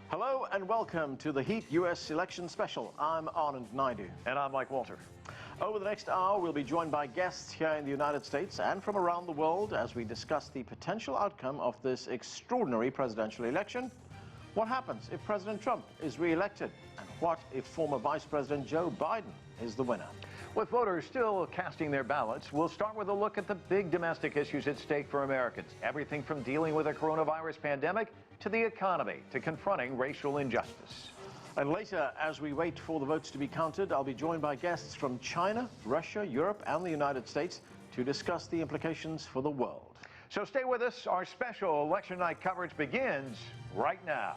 Hello and welcome to the Heat U.S. Election Special. I'm Anand Naidu. And I'm Mike Walter. Over the next hour, we'll be joined by guests here in the United States and from around the world as we discuss the potential outcome of this extraordinary presidential election. What happens if President Trump is re-elected? And what if former Vice President Joe Biden is the winner? With voters still casting their ballots, we'll start with a look at the big domestic issues at stake for Americans. Everything from dealing with a coronavirus pandemic to the economy to confronting racial injustice. And later, as we wait for the votes to be counted, I'll be joined by guests from China, Russia, Europe, and the United States to discuss the implications for the world. So stay with us. Our special election night coverage begins right now.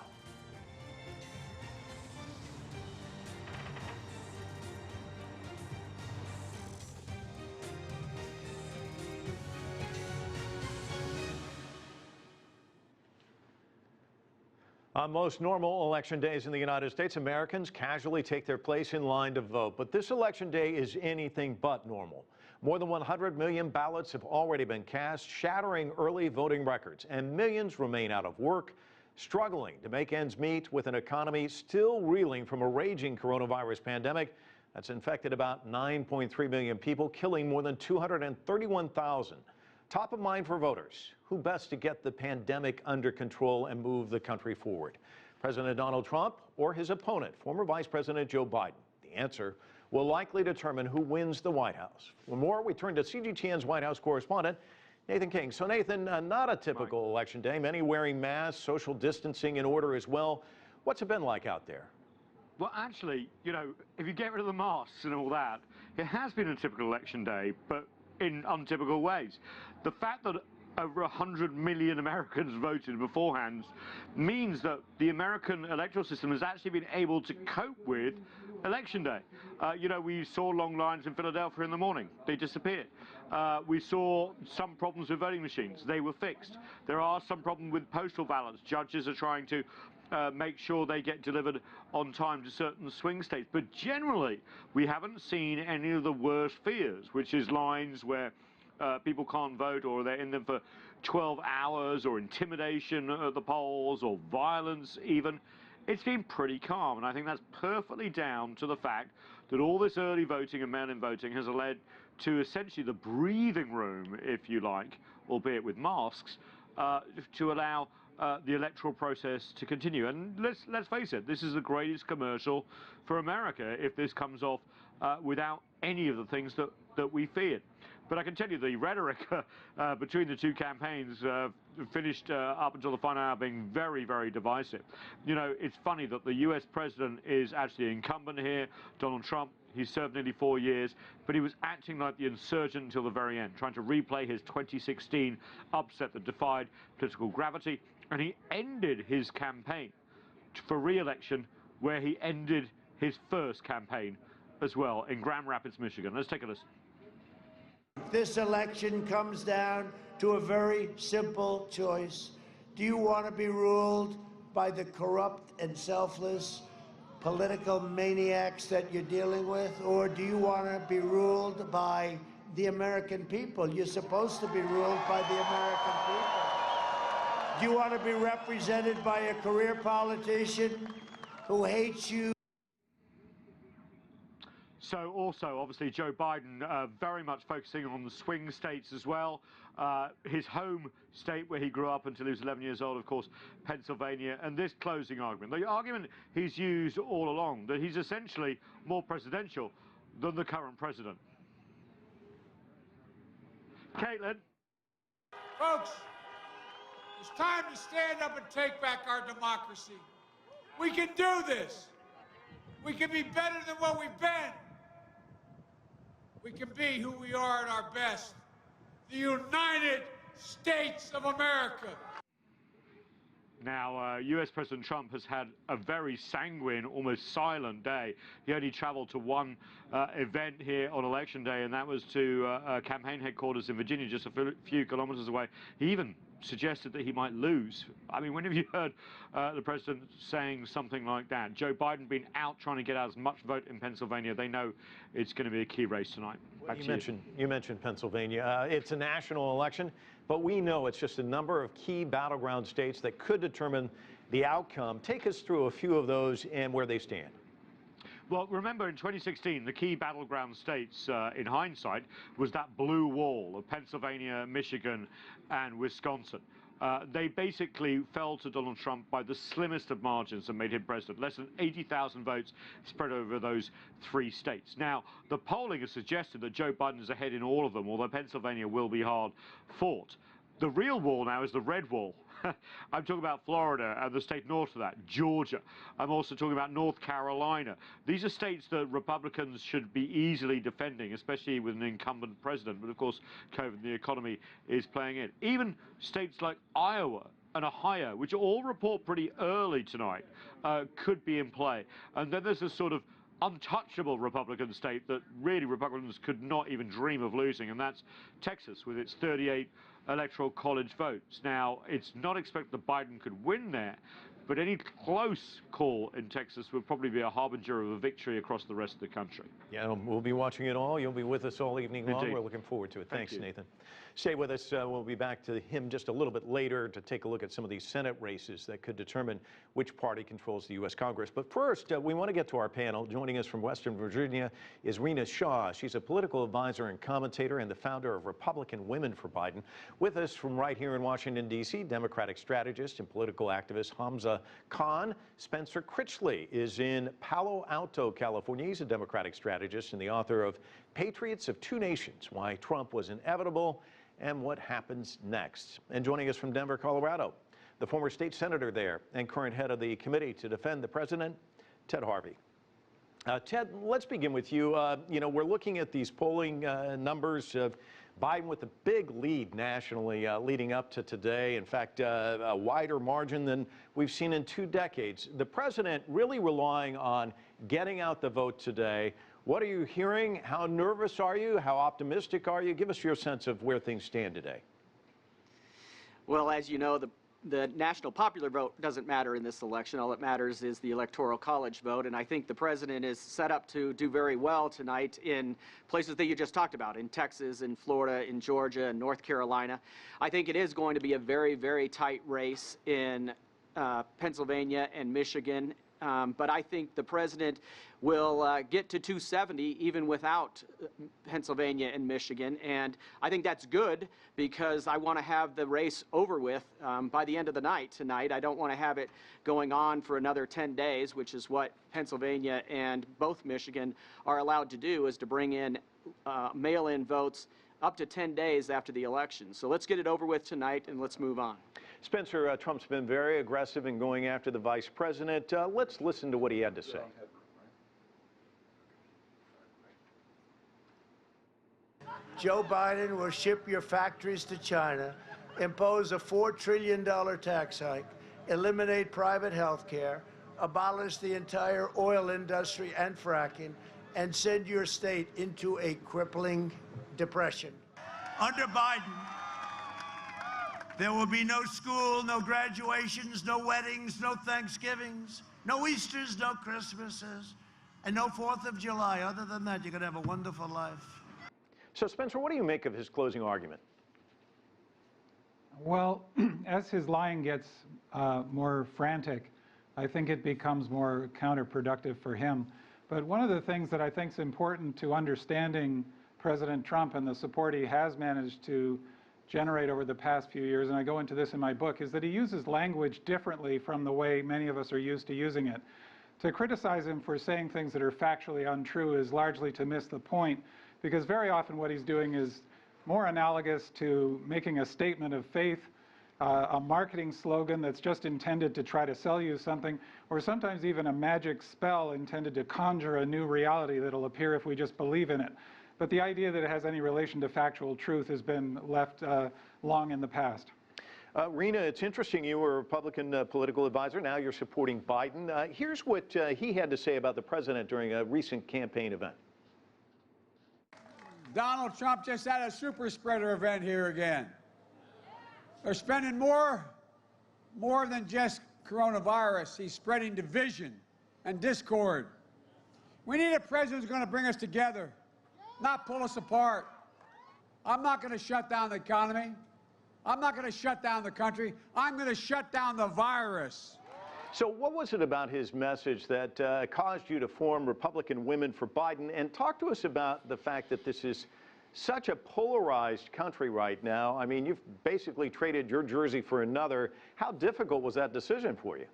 On most normal election days in the United States, Americans casually take their place in line to vote. But this election day is anything but normal. More than 100 million ballots have already been cast, shattering early voting records. And millions remain out of work, struggling to make ends meet with an economy still reeling from a raging coronavirus pandemic that's infected about 9.3 million people, killing more than 231,000. Top of mind for voters, who best to get the pandemic under control and move the country forward? President Donald Trump or his opponent, former Vice President Joe Biden? The answer will likely determine who wins the White House. For more, we turn to CGTN's White House correspondent, Nathan King. So Nathan, not a typical election day, many wearing masks, social distancing in order as well. What's it been like out there? Well, actually, you know, if you get rid of the masks and all that, it has been a typical election day, but in untypical ways. The fact that over 100 million Americans voted beforehand means that the American electoral system has actually been able to cope with election day. You know, we saw long lines in Philadelphia in the morning. They disappeared. We saw some problems with voting machines. They were fixed. There are some problems with postal ballots. Judges are trying to make sure they get delivered on time to certain swing states. But generally, we haven't seen any of the worst fears, which is lines where people can't vote or they're in them for 12 hours, or intimidation at the polls, or violence even. It's been pretty calm, and I think that's perfectly down to the fact that all this early voting and mail-in voting has led to essentially the breathing room, if you like, albeit with masks, to allow the electoral process to continue. And let's face it, this is the greatest commercial for America if this comes off without any of the things that we feared. But I can tell you the rhetoric between the two campaigns finished up until the final hour being very, very divisive. You know, it's funny that the US president is actually incumbent here, Donald Trump. He's served nearly 4 years, but he was acting like the insurgent until the very end, trying to replay his 2016 upset that defied political gravity. And he ended his campaign for re-election where he ended his first campaign as well, in Grand Rapids, Michigan. Let's take a listen. This election comes down to a very simple choice. Do you want to be ruled by the corrupt and selfless political maniacs that you're dealing with, or do you want to be ruled by the American people? You're supposed to be ruled by the American people. Do you want to be represented by a career politician who hates you? So also, obviously, Joe Biden very much focusing on the swing states as well. His home state where he grew up until he was 11 years old, of course, Pennsylvania. And this closing argument, the argument he's used all along, that he's essentially more presidential than the current president. Caitlin. Folks, it's time to stand up and take back our democracy. We can do this. We can be better than what we've been. We can be who we are at our best. The United States of America. Now, US President Trump has had a very sanguine, almost silent day. He only traveled to one event here on Election Day, and that was to campaign headquarters in Virginia, just a few kilometers away. He even suggested that he might lose. I mean, when have you heard the president saying something like that? Joe Biden been out trying to get out as much vote in Pennsylvania. They know it's going to be a key race tonight. Well, you mentioned Pennsylvania. It's a national election, but we know it's just a number of key battleground states that could determine the outcome. Take us through a few of those and where they stand. Well, remember in 2016, the key battleground states, in hindsight, was that blue wall of Pennsylvania, Michigan, and Wisconsin. They basically fell to Donald Trump by the slimmest of margins and made him president. Less than 80,000 votes spread over those 3 states. Now, the polling has suggested that Joe Biden is ahead in all of them, although Pennsylvania will be hard fought. The real wall now is the red wall. I'm talking about Florida and the state north of that, Georgia. I'm also talking about North Carolina. These are states that Republicans should be easily defending, especially with an incumbent president. But of course, COVID and the economy is playing in. Even states like Iowa and Ohio, which all report pretty early tonight, could be in play. And then there's a sort of untouchable Republican state that really Republicans could not even dream of losing, and that's Texas with its 38 electoral college votes. Now, it's not expected that Biden could win there, but any close call in Texas would probably be a harbinger of a victory across the rest of the country. Yeah, we'll be watching it all. You'll be with us all evening long. Indeed. We're looking forward to it. Thanks, Thank you. Nathan. Stay with us. We'll be back to him just a little bit later to take a look at some of these Senate races that could determine which party controls the U.S. Congress. But first, we want to get to our panel. Joining us from Western Virginia is Rina Shah. She's a political advisor and commentator and the founder of Republican Women for Biden. With us from right here in Washington, D.C., Democratic strategist and political activist Hamza Khan. Spencer Critchley is in Palo Alto, California. He's a Democratic strategist and the author of Patriots of Two Nations, Why Trump Was Inevitable and What Happens Next. And joining us from Denver, Colorado, the former state senator there and current head of the committee to defend the president, Ted Harvey. Ted, let's begin with you. We're looking at these polling numbers of Biden with a big lead nationally leading up to today. In fact, a wider margin than we've seen in 2 decades. The president really relying on getting out the vote today. What are you hearing? How nervous are you? How optimistic are you? Give us your sense of where things stand today. Well, as you know, the national popular vote doesn't matter in this election. All that matters is the electoral college vote, and I think the president is set up to do very well tonight in places that you just talked about, in Texas, in Florida, in Georgia, and North Carolina. I think it is going to be a very, very tight race in Pennsylvania and Michigan, but I think the president will get to 270 even without Pennsylvania and Michigan, and I think that's good because I want to have the race over with by the end of the night tonight. I don't want to have it going on for another 10 days, which is what Pennsylvania and both Michigan are allowed to do, is to bring in mail-in votes up to 10 days after the election. So let's get it over with tonight and let's move on. Spencer, Trump's been very aggressive in going after the vice president. Let's listen to what he had to say. Joe Biden will ship your factories to China, impose a $4 trillion tax hike, eliminate private health care, abolish the entire oil industry and fracking, and send your state into a crippling depression. Under Biden, there will be no school, no graduations, no weddings, no Thanksgivings, no Easters, no Christmases, and no 4th of July. Other than that, you're going to have a wonderful life. So, Spencer, what do you make of his closing argument? Well, as his lying gets more frantic, I think it becomes more counterproductive for him. But one of the things that I think is important to understanding President Trump and the support he has managed to generate over the past few years, and I go into this in my book, is that he uses language differently from the way many of us are used to using it. To criticize him for saying things that are factually untrue is largely to miss the point, because very often what he's doing is more analogous to making a statement of faith, a marketing slogan that's just intended to try to sell you something, or sometimes even a magic spell intended to conjure a new reality that'll appear if we just believe in it. But the idea that it has any relation to factual truth has been left long in the past. Rina, it's interesting. You were a Republican political advisor. Now you're supporting Biden. Here's what he had to say about the president during a recent campaign event. Donald Trump just had a super spreader event here again. They're spending more than just coronavirus. He's spreading division and discord. We need a president who's going to bring us together, not pull us apart. I'm not going to shut down the economy. I'm not going to shut down the country. I'm going to shut down the virus. So what was it about his message that caused you to form Republican Women for Biden? And talk to us about the fact that this is such a polarized country right now. I mean, you've basically traded your jersey for another. How difficult was that decision for you?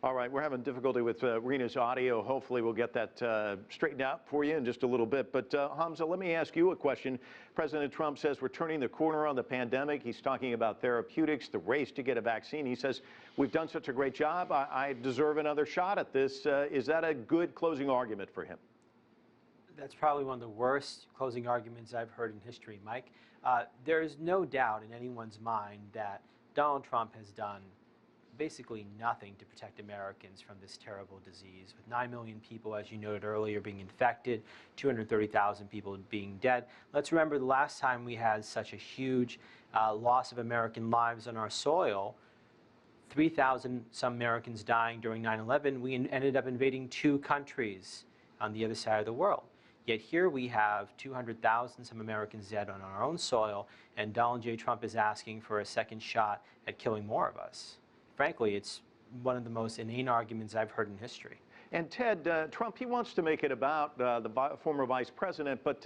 All right, we're having difficulty with Rina's audio. Hopefully we'll get that straightened out for you in just a little bit. But Hamza, let me ask you a question. President Trump says we're turning the corner on the pandemic. He's talking about therapeutics, the race to get a vaccine. He says, we've done such a great job. I deserve another shot at this. Is that a good closing argument for him? That's probably one of the worst closing arguments I've heard in history, Mike. There is no doubt in anyone's mind that Donald Trump has done basically nothing to protect Americans from this terrible disease. With 9 million people, as you noted earlier, being infected, 230,000 people being dead. Let's remember the last time we had such a huge loss of American lives on our soil, 3,000 some Americans dying during 9/11, we ended up invading 2 countries on the other side of the world. Yet here we have 200,000 some Americans dead on our own soil, and Donald J. Trump is asking for a second shot at killing more of us. Frankly, it's one of the most inane arguments I've heard in history. And Ted, Trump, he wants to make it about the former vice president, but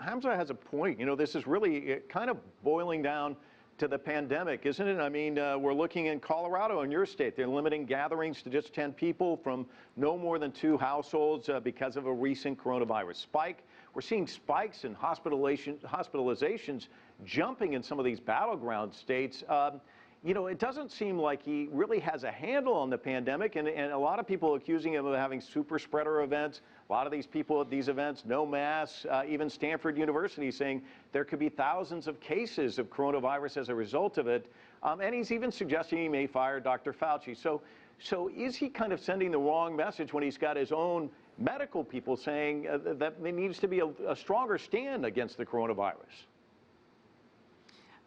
Hamza has a point. You know, this is really kind of boiling down to the pandemic, isn't it? I mean, we're looking in Colorado, in your state, they're limiting gatherings to just 10 people from no more than 2 households because of a recent coronavirus spike. We're seeing spikes in hospitalizations jumping in some of these battleground states. You know, it doesn't seem like he really has a handle on the pandemic, and a lot of people accusing him of having super spreader events. A lot of these people at these events, no masks, even Stanford University saying there could be thousands of cases of coronavirus as a result of it. And he's even suggesting he may fire Dr. Fauci. So is he kind of sending the wrong message when he's got his own medical people saying that there needs to be a stronger stand against the coronavirus?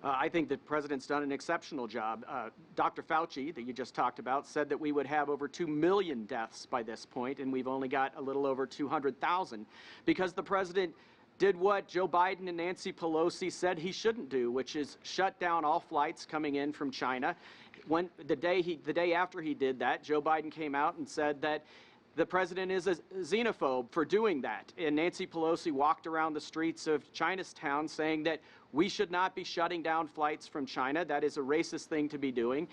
I think the president's done an exceptional job. Dr. Fauci, that you just talked about, said that we would have over 2 million deaths by this point, and we've only got a little over 200,000, because the president did what Joe Biden and Nancy Pelosi said he shouldn't do, which is shut down all flights coming in from China. The day after he did that, Joe Biden came out and said that the president is a xenophobe for doing that. And Nancy Pelosi walked around the streets of Chinatown saying that we should not be shutting down flights from China. That is a racist thing to be doing.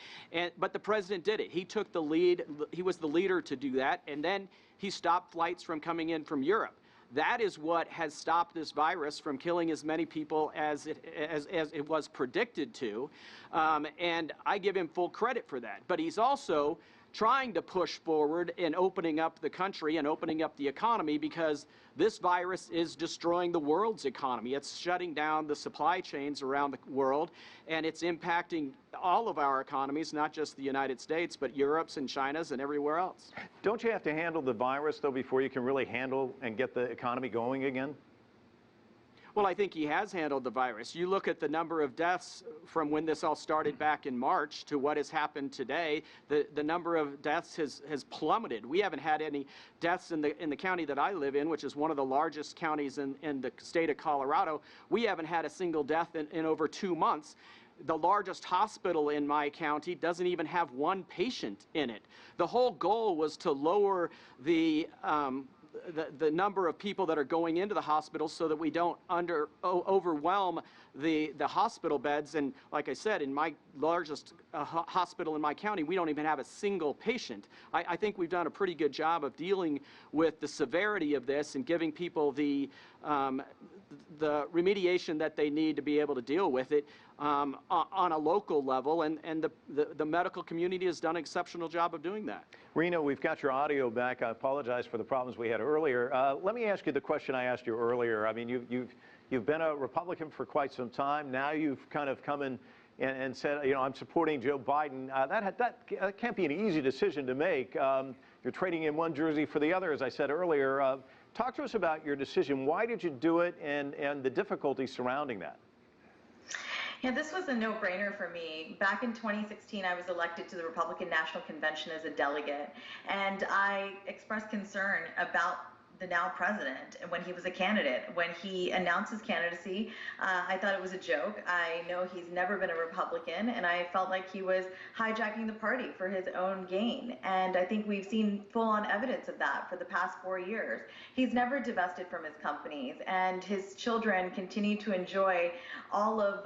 But the president did it. He took the lead. He was the leader to do that. And then he stopped flights from coming in from Europe. That is what has stopped this virus from killing as many people as it was predicted to. And I give him full credit for that. But he's also trying to push forward in opening up the country and opening up the economy, because this virus is destroying the world's economy. It's shutting down the supply chains around the world, and it's impacting all of our economies, not just the United States, but Europe's and China's and everywhere else. Don't you have to handle the virus, though, before you can really handle and get the economy going again? Well, I think he has handled the virus. You look at the number of deaths from when this all started back in March to what has happened today, the number of deaths has plummeted. We haven't had any deaths in the county that I live in, which is one of the largest counties in the state of Colorado. We haven't had a single death in over 2 months. The largest hospital in my county doesn't even have 1 patient in it. The whole goal was to lower the number of people that are going into the hospital so that we don't overwhelm the hospital beds. And like I said, in my largest hospital in my county, we don't even have a single patient. I think we've done a pretty good job of dealing with the severity of this and giving people the remediation that they need to be able to deal with it on a local level, and the medical community has done an exceptional job of doing that. Rina, we've got your audio back. I apologize for the problems we had earlier. Let me ask you the question I asked you earlier. I mean, you've been a Republican for quite some time. Now you've kind of come in and said, you know, I'm supporting Joe Biden. That can't be an easy decision to make. You're trading in one jersey for the other, as I said earlier. Talk to us about your decision. Why did you do it, and the difficulties surrounding that? Yeah, this was a no-brainer for me. Back in 2016, I was elected to the Republican National Convention as a delegate, and I expressed concern about the now president when he was a candidate. When he announced his candidacy, I thought it was a joke. I know he's never been a Republican, and I felt like he was hijacking the party for his own gain. And I think we've seen full-on evidence of that for the past 4 years. He's never divested from his companies, and his children continue to enjoy all of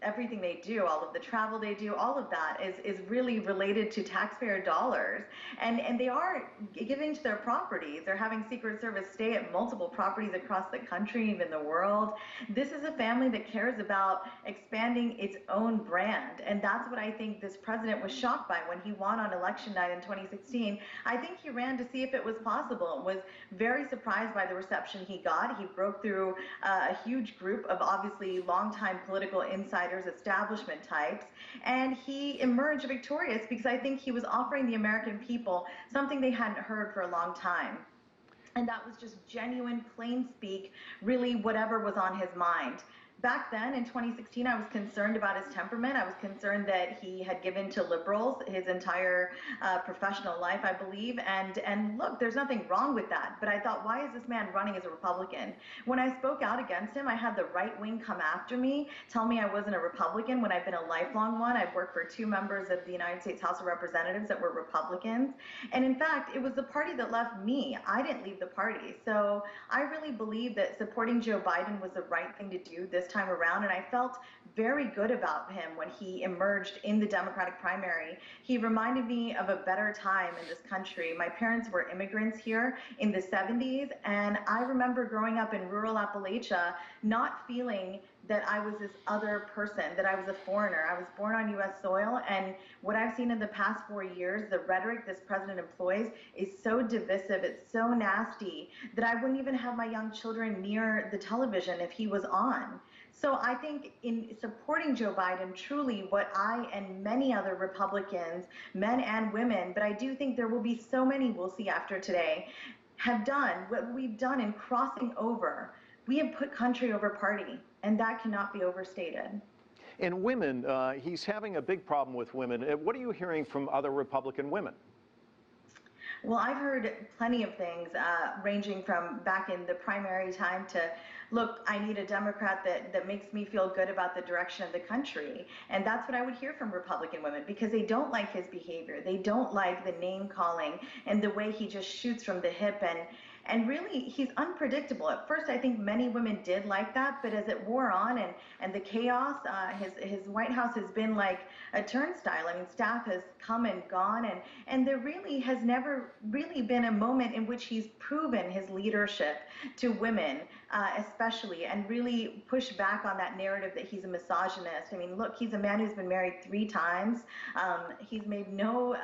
everything they do, all of the travel they do, all of that is really related to taxpayer dollars. And they are giving to their properties. They're having Secret Service stay at multiple properties across the country, even the world. This is a family that cares about expanding its own brand. And that's what I think this president was shocked by when he won on election night in 2016. I think he ran to see if it was possible and was very surprised by the reception he got. He broke through a huge group of obviously longtime political insiders, establishment types, and he emerged victorious because I think he was offering the American people something they hadn't heard for a long time. And that was just genuine, plain speak, really whatever was on his mind. Back then, in 2016, I was concerned about his temperament. I was concerned that he had given to liberals his entire professional life, I believe. And look, there's nothing wrong with that. But I thought, why is this man running as a Republican? When I spoke out against him, I had the right wing come after me, tell me I wasn't a Republican when I've been a lifelong one. I've worked for 2 members of the United States House of Representatives that were Republicans. And in fact, it was the party that left me. I didn't leave the party. So I really believe that supporting Joe Biden was the right thing to do this time around, and I felt very good about him when he emerged in the Democratic primary. He reminded me of a better time in this country. My parents were immigrants here in the 70s, and I remember growing up in rural Appalachia not feeling that I was this other person, that I was a foreigner. I was born on U.S. soil, and what I've seen in the past 4 years, the rhetoric this president employs is so divisive, it's so nasty, that I wouldn't even have my young children near the television if he was on. So I think in supporting Joe Biden, truly what I and many other Republicans, men and women, but I do think there will be so many we'll see after today, have done what we've done in crossing over. We have put country over party, and that cannot be overstated. And women, he's having a big problem with women. What are you hearing from other Republican women? Well, I've heard plenty of things, ranging from back in the primary time to, look, I need a Democrat that makes me feel good about the direction of the country. And that's what I would hear from Republican women, because they don't like his behavior. They don't like the name calling and the way he just shoots from the hip. And really, he's unpredictable. At first, I think many women did like that, but as it wore on and the chaos, his White House has been like a turnstile. I mean, staff has come and gone, and there really has never really been a moment in which he's proven his leadership to women, especially, and really pushed back on that narrative that he's a misogynist. I mean, look, he's a man who's been married 3 times. He's made no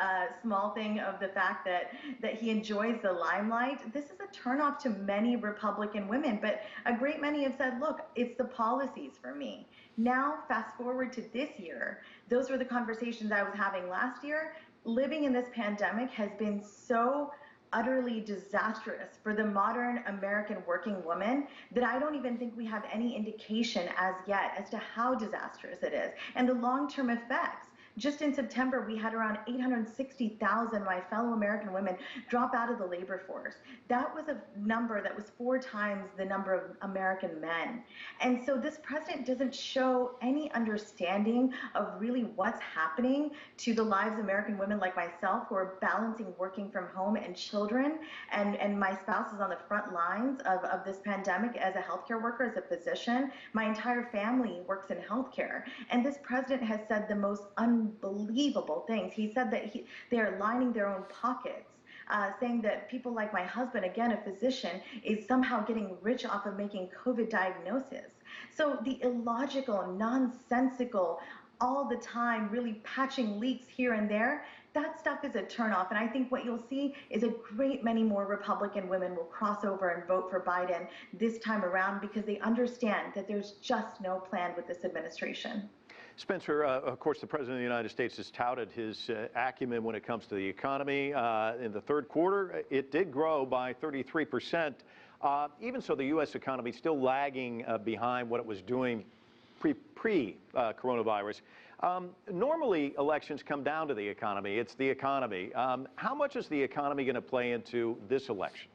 small thing of the fact that he enjoys the limelight. This is a turnoff to many Republican women, but a great many have said, look, it's the policies for me. Now, fast forward to this year, those were the conversations I was having last year. Living in this pandemic has been so utterly disastrous for the modern American working woman that I don't even think we have any indication as yet as to how disastrous it is and the long-term effects. Just in September, we had around 860,000 of my fellow American women drop out of the labor force. That was a number that was 4 times the number of American men. And so this president doesn't show any understanding of really what's happening to the lives of American women like myself, who are balancing working from home and children. And my spouse is on the front lines of this pandemic as a healthcare worker, as a physician. My entire family works in healthcare. And this president has said the most unbelievable things. He said that they are lining their own pockets, saying that people like my husband, again, a physician, is somehow getting rich off of making COVID diagnoses. So the illogical, nonsensical, all the time really patching leaks here and there, that stuff is a turnoff. And I think what you'll see is a great many more Republican women will cross over and vote for Biden this time around because they understand that there's just no plan with this administration. Spencer, of course, the President of the United States has touted his acumen when it comes to the economy. In the 3rd quarter, it did grow by 33%. Even so, the U.S. economy is still lagging behind what it was doing pre-coronavirus. Normally, elections come down to the economy. It's the economy. How much is the economy going to play into this election?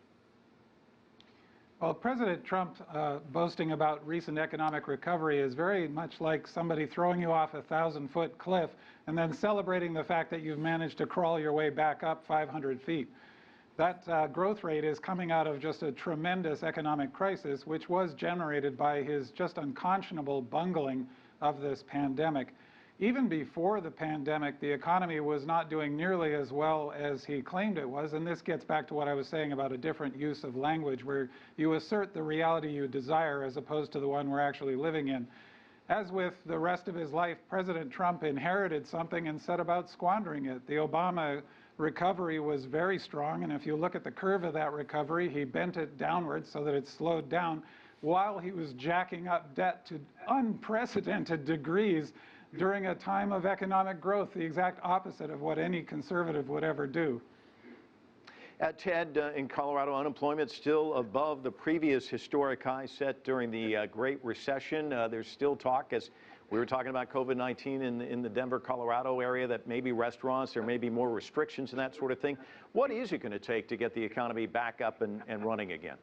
Well, President Trump boasting about recent economic recovery is very much like somebody throwing you off a 1,000-foot cliff and then celebrating the fact that you've managed to crawl your way back up 500 feet. That growth rate is coming out of just a tremendous economic crisis, which was generated by his just unconscionable bungling of this pandemic. Even before the pandemic, the economy was not doing nearly as well as he claimed it was, and this gets back to what I was saying about a different use of language, where you assert the reality you desire as opposed to the one we're actually living in. As with the rest of his life, President Trump inherited something and set about squandering it. The Obama recovery was very strong, and if you look at the curve of that recovery, he bent it downwards so that it slowed down while he was jacking up debt to unprecedented degrees during a time of economic growth, the exact opposite of what any conservative would ever do. Ted, in Colorado, unemployment still above the previous historic high set during the Great Recession. There's still talk, as we were talking about COVID-19 in the Denver, Colorado area, that maybe restaurants, there may be more restrictions and that sort of thing. What is it going to take to get the economy back up and running again?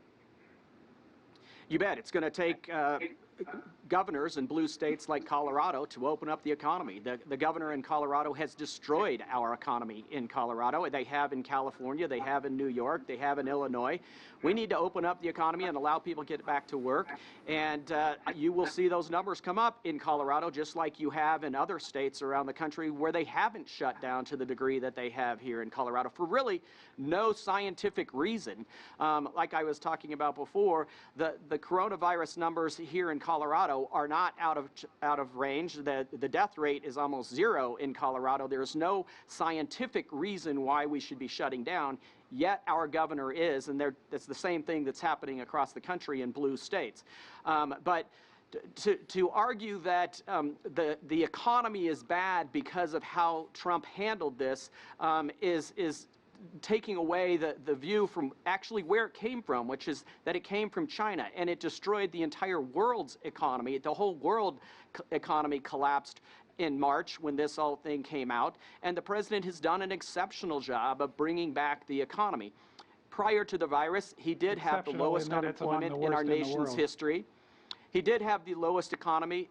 You bet. It's going to take governors in blue states like Colorado to open up the economy. The governor in Colorado has destroyed our economy in Colorado. They have in California, they have in New York, they have in Illinois. We need to open up the economy and allow people to get back to work. And you will see those numbers come up in Colorado, just like you have in other states around the country where they haven't shut down to the degree that they have here in Colorado for really no scientific reason. Like I was talking about before, the coronavirus numbers here in Colorado are not out of range. The death rate is almost zero in Colorado. There's no scientific reason why we should be shutting down, yet our governor is, and that's the same thing that's happening across the country in blue states. But to argue that the economy is bad because of how Trump handled this is taking away the view from actually where it came from, which is that it came from China, and it destroyed the entire world's economy. The whole world economy collapsed in March when this whole thing came out, and the president has done an exceptional job of bringing back the economy. Prior to the virus, he did have the lowest unemployment in our nation's history. He did have the lowest economy,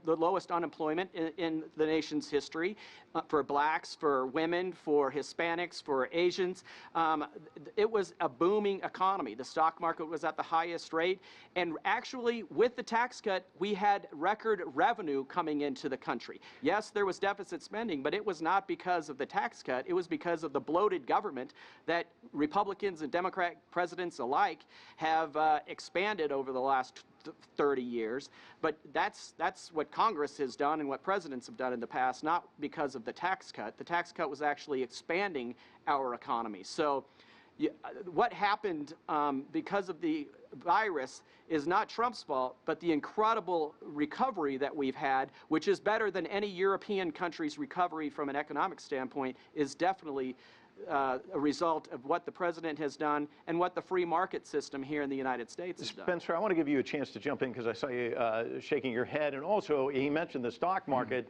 the lowest unemployment in the nation's history for blacks, for women, for Hispanics, for Asians. It was a booming economy. The stock market was at the highest rate. And actually, with the tax cut, we had record revenue coming into the country. Yes, there was deficit spending, but it was not because of the tax cut. It was because of the bloated government that Republicans and Democrat presidents alike have expanded over the last 30 years, but that's what Congress has done and what presidents have done in the past, not because of the tax cut. The tax cut was actually expanding our economy. So what happened because of the virus is not Trump's fault, but the incredible recovery that we've had, which is better than any European country's recovery from an economic standpoint, is definitely a result of what the president has done and what the free market system here in the United States has done. Spencer, I want to give you a chance to jump in because I saw you shaking your head. And also, he mentioned the stock market,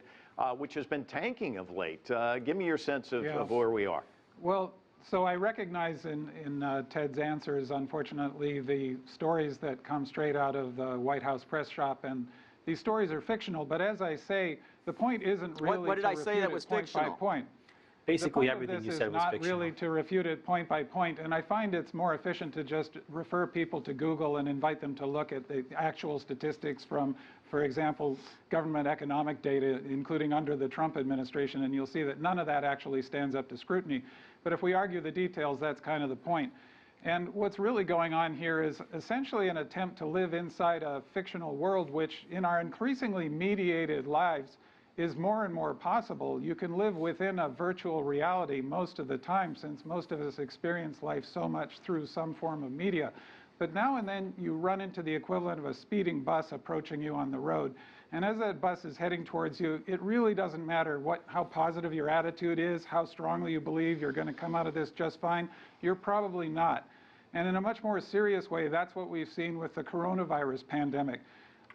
which has been tanking of late. Give me your sense of where we are. Well, so I recognize in Ted's answers, unfortunately, the stories that come straight out of the White House press shop, and these stories are fictional. But as I say, the point isn't really what did I say that was fictional? Point by point. Basically, everything you said was fictional. The point of this is not really to refute it point by point, and I find it's more efficient to just refer people to Google and invite them to look at the actual statistics from, for example, government economic data, including under the Trump administration, and you'll see that none of that actually stands up to scrutiny. But if we argue the details, that's kind of the point. And what's really going on here is essentially an attempt to live inside a fictional world, which in our increasingly mediated lives is more and more possible. You can live within a virtual reality most of the time, since most of us experience life so much through some form of media. But now and then you run into the equivalent of a speeding bus approaching you on the road. And as that bus is heading towards you, it really doesn't matter how positive your attitude is, how strongly you believe you're going to come out of this just fine. You're probably not. And in a much more serious way, that's what we've seen with the coronavirus pandemic.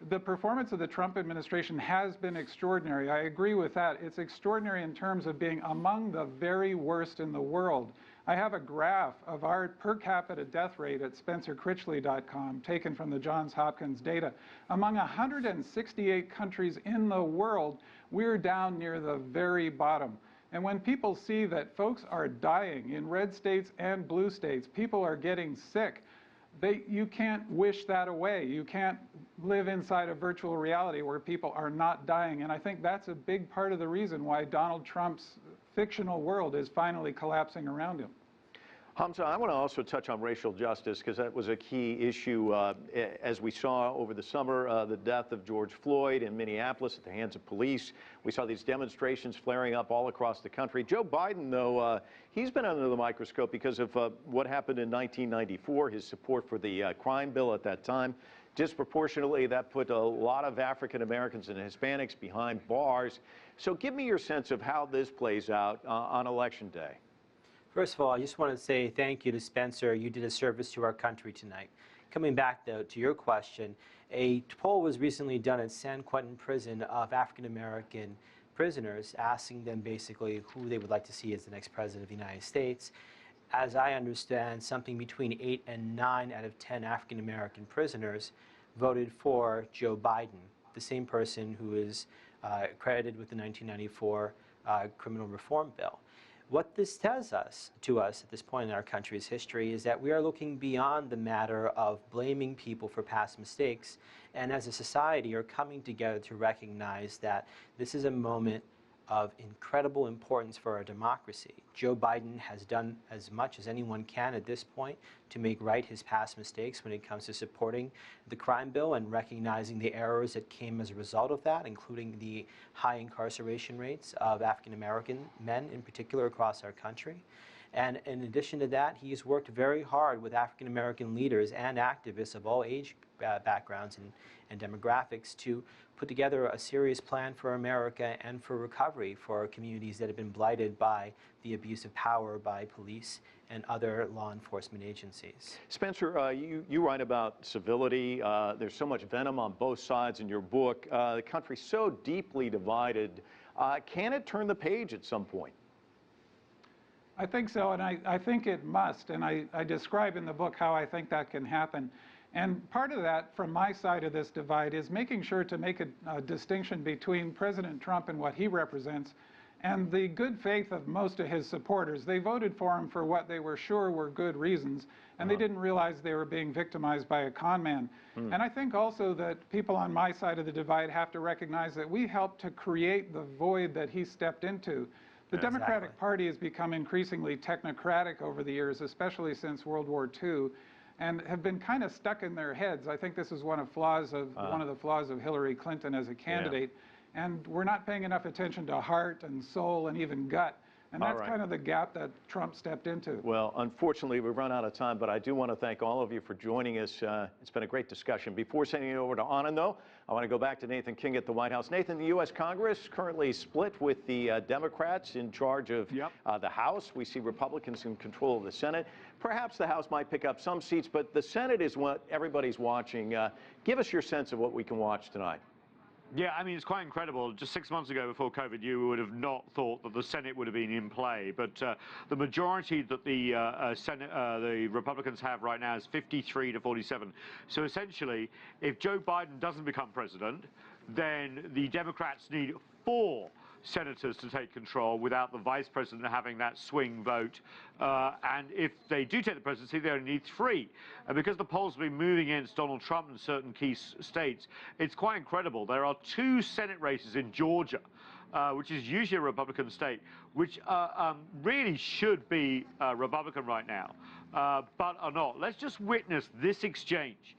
The performance of the Trump administration has been extraordinary. I agree with that. It's extraordinary in terms of being among the very worst in the world. I have a graph of our per capita death rate at spencercritchley.com, taken from the Johns Hopkins data. Among 168 countries in the world, we're down near the very bottom. And when people see that folks are dying in red states and blue states, people are getting sick, you can't wish that away. You can't live inside a virtual reality where people are not dying. And I think that's a big part of the reason why Donald Trump's fictional world is finally collapsing around him. Hamza, I want to also touch on racial justice because that was a key issue as we saw over the summer, the death of George Floyd in Minneapolis at the hands of police. We saw these demonstrations flaring up all across the country. Joe Biden, though, he's been under the microscope because of what happened in 1994, his support for the crime bill at that time. Disproportionately, that put a lot of African Americans and Hispanics behind bars. So give me your sense of how this plays out on Election Day. First of all, I just want to say thank you to Spencer. You did a service to our country tonight. Coming back, though, to your question, a poll was recently done at San Quentin Prison of African American prisoners, asking them basically who they would like to see as the next president of the United States. As I understand, something between 8 and 9 out of 10 African American prisoners voted for Joe Biden, the same person who is credited with the 1994 criminal reform bill. What this tells us at this point in our country's history is that we are looking beyond the matter of blaming people for past mistakes, and as a society are coming together to recognize that this is a moment of incredible importance for our democracy. Joe Biden has done as much as anyone can at this point to make right his past mistakes when it comes to supporting the crime bill and recognizing the errors that came as a result of that, including the high incarceration rates of African American men in particular across our country. And in addition to that, he's worked very hard with African American leaders and activists of all age backgrounds and demographics to put together a serious plan for America and for recovery for communities that have been blighted by the abuse of power by police and other law enforcement agencies. Spencer, you write about civility. There's so much venom on both sides in your book. The country's so deeply divided. Can it turn the page at some point? I think so, and I think it must. And I describe in the book how I think that can happen. And part of that, from my side of this divide, is making sure to make a distinction between President Trump and what he represents and the good faith of most of his supporters. They voted for him for what they were sure were good reasons, and they didn't realize they were being victimized by a con man. And I think also that people on my side of the divide have to recognize that we helped to create the void that he stepped into. The Democratic Party has become increasingly technocratic over the years, especially since World War II, and have been kind of stuck in their heads. I think this is one of the flaws of Hillary Clinton as a candidate. Yeah. And we're not paying enough attention to heart and soul and even gut. And that's kind of the gap that Trump stepped into. Well, unfortunately, we've run out of time, but I do want to thank all of you for joining us. It's been a great discussion. Before sending it over to Anand, though, I want to go back to Nathan King at the White House. Nathan, the U.S. Congress currently split with the Democrats in charge of the House. We see Republicans in control of the Senate. Perhaps the House might pick up some seats, but the Senate is what everybody's watching. Give us your sense of what we can watch tonight. Yeah, I mean, it's quite incredible. Just 6 months ago, before COVID, you would have not thought that the Senate would have been in play. But the majority that the Republicans have right now is 53 to 47. So essentially, if Joe Biden doesn't become president, then the Democrats need 4 senators to take control without the vice president having that swing vote. And if they do take the presidency, they only need 3. And because the polls have been moving against Donald Trump in certain key states, it's quite incredible. There are 2 Senate races in Georgia, which is usually a Republican state, which really should be Republican right now, but are not. Let's just witness this exchange.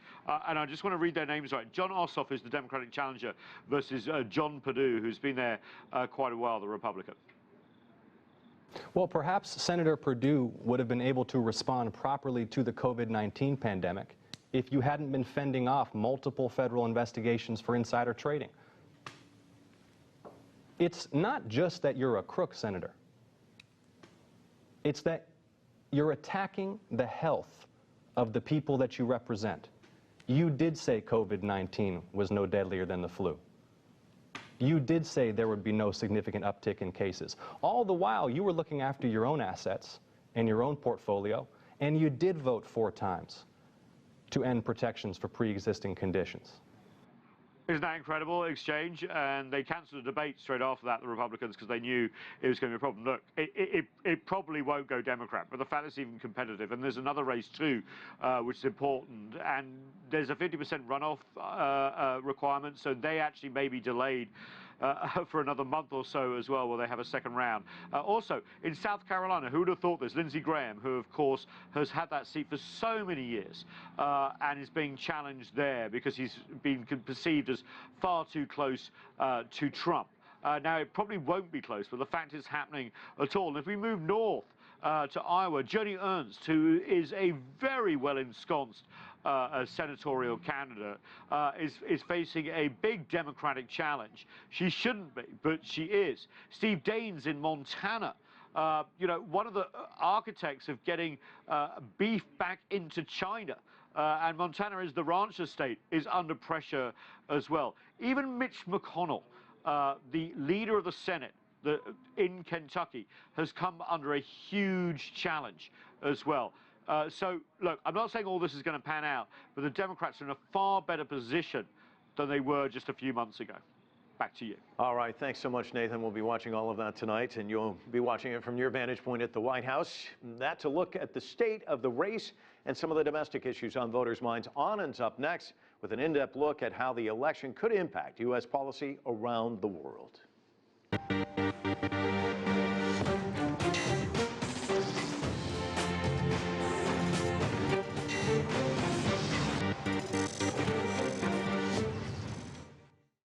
And I just want to read their names right. John Ossoff is the Democratic challenger versus John Perdue, who's been there quite a while, the Republican. Well, perhaps Senator Perdue would have been able to respond properly to the COVID-19 pandemic if you hadn't been fending off multiple federal investigations for insider trading. It's not just that you're a crook, Senator. It's that you're attacking the health of the people that you represent. You did say COVID-19 was no deadlier than the flu. You did say there would be no significant uptick in cases. All the while, you were looking after your own assets and your own portfolio, and you did vote 4 times to end protections for pre-existing conditions. Isn't that incredible exchange? And they cancelled the debate straight after that, the Republicans, because they knew it was going to be a problem. Look, it probably won't go Democrat, but the fact it's even competitive, and there's another race too, which is important, and there's a 50% runoff requirement, so they actually may be delayed for another month or so as well, where they have a second round. Also, in South Carolina, who would have thought this? Lindsey Graham, who of course has had that seat for so many years and is being challenged there because he's been perceived as far too close to Trump. Now, it probably won't be close, but the fact is happening at all. And if we move north to Iowa, Joni Ernst, who is a very well ensconced senatorial candidate, is facing a big Democratic challenge. She shouldn't be, but she is. Steve Daines in Montana, you know, one of the architects of getting beef back into China. And Montana is the rancher state, is under pressure as well. Even Mitch McConnell, the leader of the Senate in Kentucky, has come under a huge challenge as well. So, look, I'm not saying all this is going to pan out, but the Democrats are in a far better position than they were just a few months ago. Back to you. All right, thanks so much, Nathan. We'll be watching all of that tonight, and you'll be watching it from your vantage point at the White House. That's a look at the state of the race and some of the domestic issues on voters' minds. Anand's up next with an in-depth look at how the election could impact U.S. policy around the world.